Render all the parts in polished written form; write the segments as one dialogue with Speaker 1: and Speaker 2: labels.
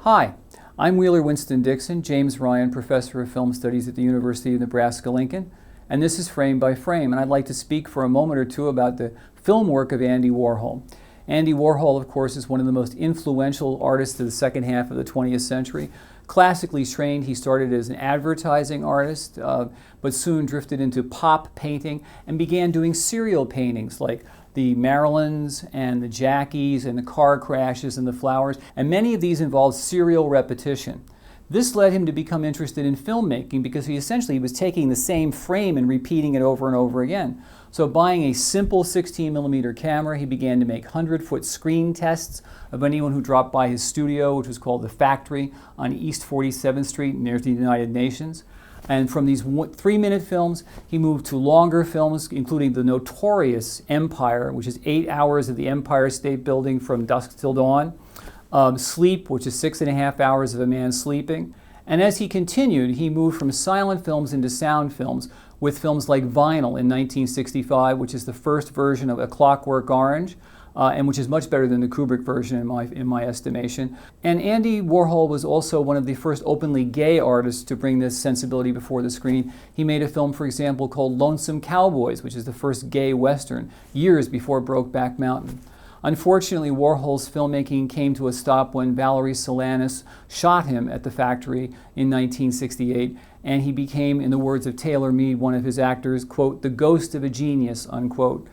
Speaker 1: Hi, I'm Wheeler Winston Dixon, James Ryan Professor of Film Studies at the University of Nebraska-Lincoln, and this is Frame by Frame, and I'd like to speak for a moment or two about the film work of Andy Warhol. Andy Warhol, of course, is one of the most influential artists of the second half of the 20th century. Classically trained, he started as an advertising artist, but soon drifted into pop painting and began doing serial paintings like the Marilyns and the Jackies and the car crashes and the flowers, and many of these involved serial repetition. This led him to become interested in filmmaking because he essentially was taking the same frame and repeating it over and over again. So buying a simple 16mm camera, he began to make 100-foot screen tests of anyone who dropped by his studio, which was called The Factory on East 47th Street near the United Nations. And from these 3-minute films, he moved to longer films, including the notorious Empire, which is 8 hours of the Empire State Building from dusk till dawn. Sleep, which is 6.5 hours of a man sleeping. And as he continued, he moved from silent films into sound films, with films like Vinyl in 1965, which is the first version of A Clockwork Orange, and which is much better than the Kubrick version in my estimation. And Andy Warhol was also one of the first openly gay artists to bring this sensibility before the screen. He made a film, for example, called Lonesome Cowboys, which is the first gay Western, years before Brokeback Mountain. Unfortunately, Warhol's filmmaking came to a stop when Valerie Solanas shot him at the Factory in 1968, and he became, in the words of Taylor Mead, one of his actors, quote, the ghost of a genius, unquote.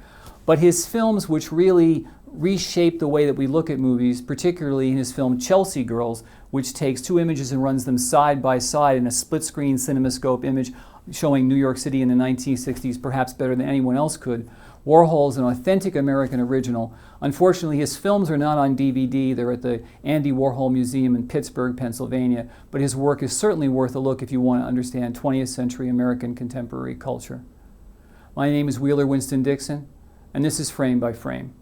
Speaker 1: But his films, which really reshaped the way that we look at movies, particularly in his film Chelsea Girls, which takes two images and runs them side by side in a split-screen cinemascope image showing New York City in the 1960s perhaps better than anyone else could. Warhol is an authentic American original. Unfortunately, his films are not on DVD. They're at the Andy Warhol Museum in Pittsburgh, Pennsylvania, but his work is certainly worth a look if you want to understand 20th century American contemporary culture. My name is Wheeler Winston Dixon, and this is Frame by Frame.